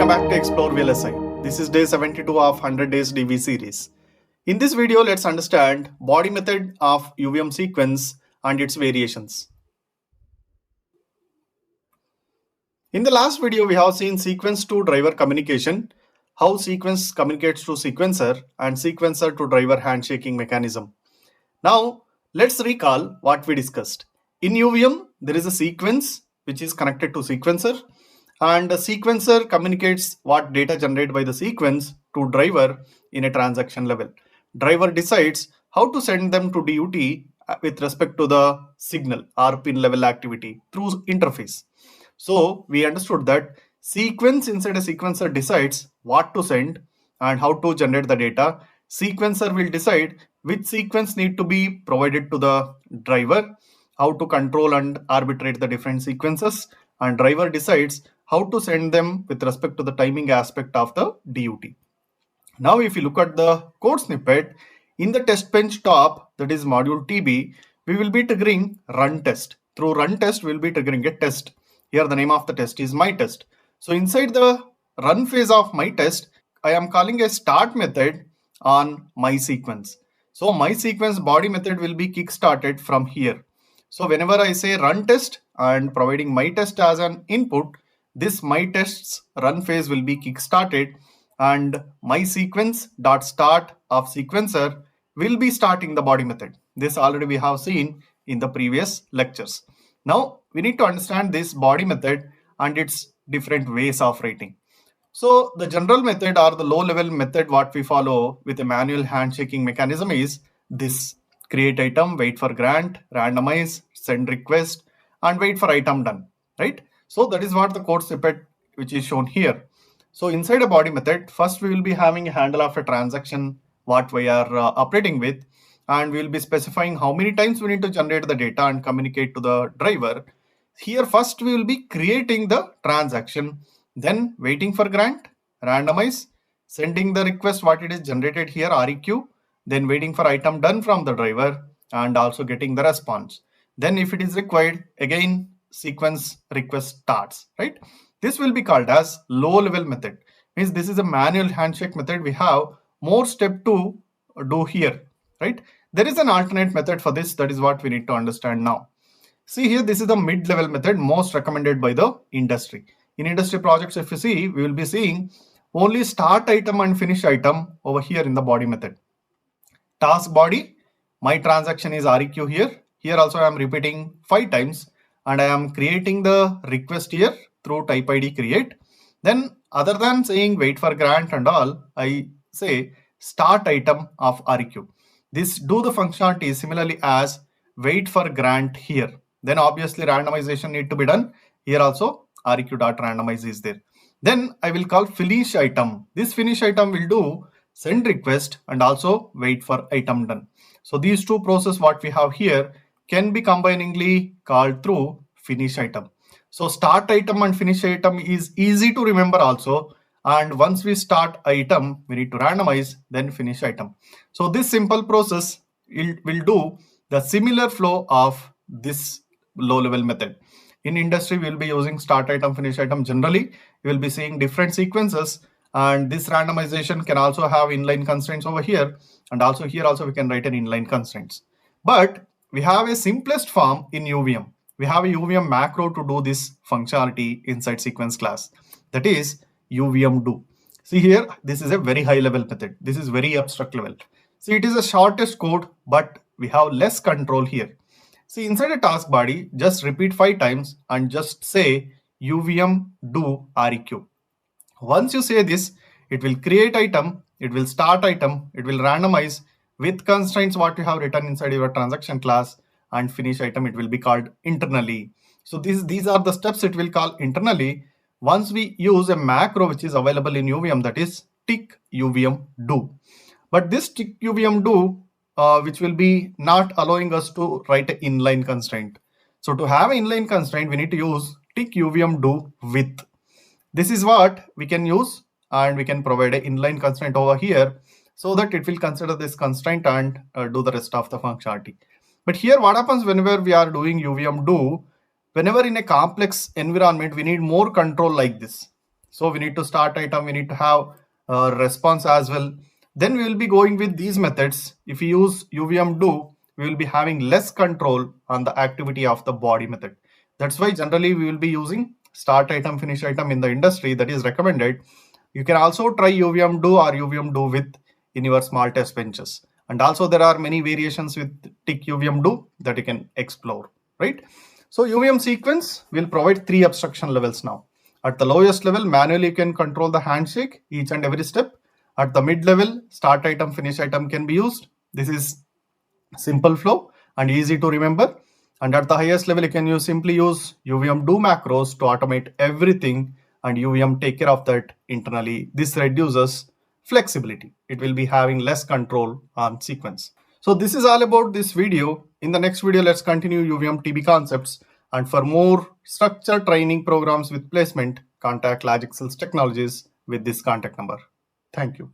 Welcome back to Explore VLSI. This is day 72 of 100 days DV series. In this video, let's understand body method of UVM sequence and its variations. In the last video, we have seen sequence to driver communication, how sequence communicates to sequencer and sequencer to driver handshaking mechanism. Now, let's recall what we discussed. In UVM, there is a sequence which is connected to sequencer, and the sequencer communicates what data generated by the sequence to driver in a transaction level. Driver decides how to send them to DUT with respect to the signal or pin level activity through interface. So we understood that sequence inside a sequencer decides what to send and how to generate the data. Sequencer will decide which sequence need to be provided to the driver, how to control and arbitrate the different sequences, and driver decides how to send them with respect to the timing aspect of the DUT. Now, if you look at the code snippet, in the test bench top, that is module TB, we will be triggering run test. Through run test, we will be triggering a test. Here, the name of the test is my test. So inside the run phase of my test, I am calling a start method on my sequence. So my sequence body method will be kick-started from here. So whenever I say run test and providing my test as an input, this my tests run phase will be kick-started and my sequence dot start of sequencer will be starting the body method. This already we have seen in the previous lectures. Now we need to understand this body method and its different ways of writing. So the general method or the low level method what we follow with a manual handshaking mechanism is this: create item, wait for grant, randomize, send request, and wait for item done, right? So that is what the code snippet which is shown here. So inside a body method, first we will be having a handle of a transaction what we are operating with, and we will be specifying how many times we need to generate the data and communicate to the driver. Here first we will be creating the transaction, then waiting for grant, randomize, sending the request what it is generated here REQ, then waiting for item done from the driver and also getting the response. Then if it is required, again sequence request starts, right? This will be called as low level method. Means this is a manual handshake method. We have more step to do here, right? There is an alternate method for this. That is what we need to understand now. See here, this is the mid-level method most recommended by the industry. In industry projects, if you see, we will be seeing only start item and finish item over here in the body method. Task body, my transaction is REQ here. Here also I am repeating 5 times and I am creating the request here through type ID create. Then other than saying wait for grant and all, I say start item of REQ. This do the functionality similarly as wait for grant here. Then obviously randomization need to be done. Here also REQ.randomize is there. Then I will call finish item. This finish item will do send request and also wait for item done. So these two processes what we have here can be combiningly called through finish item. So start item and finish item is easy to remember also. And once we start item, we need to randomize, then finish item. So this simple process will do the similar flow of this low level method. In industry, we will be using start item, finish item. Generally, you will be seeing different sequences, and this randomization can also have inline constraints over here. And also here also we can write an inline constraints. But we have a simplest form in UVM. We have a UVM macro to do this functionality inside sequence class. That is UVM do. See here, this is a very high level method. This is very abstract level. See, it is the shortest code, but we have less control here. See, inside a task body, just repeat 5 times and just say UVM do REQ. Once you say this, it will create item, it will start item, it will randomize with constraints what you have written inside your transaction class, and finish item it will be called internally. So these are the steps it will call internally once we use a macro which is available in UVM, that is tick UVM do. But this tick UVM do which will be not allowing us to write an inline constraint. So to have an inline constraint, we need to use tick UVM do with. This is what we can use, and we can provide an inline constraint over here so that it will consider this constraint and do the rest of the functionality. But here what happens whenever we are doing UVM do, whenever in a complex environment, we need more control like this. So we need to start item, we need to have response as well. Then we will be going with these methods. If we use UVM do, we will be having less control on the activity of the body method. That's why generally we will be using start item, finish item in the industry, that is recommended. You can also try UVM do or UVM do with in your small test benches. And also there are many variations with tick UVM do that you can explore, right? So UVM sequence will provide 3 abstraction levels now. At the lowest level, manually you can control the handshake each and every step. At the mid level, start item, finish item can be used. This is simple flow and easy to remember. And at the highest level, you can simply use UVM do macros to automate everything, and UVM take care of that internally. This reduces flexibility. It will be having less control on sequence. So this is all about this video. In the next video, let's continue UVM TB concepts. And for more structured training programs with placement, contact Logic Cells Technologies with this contact number. Thank you.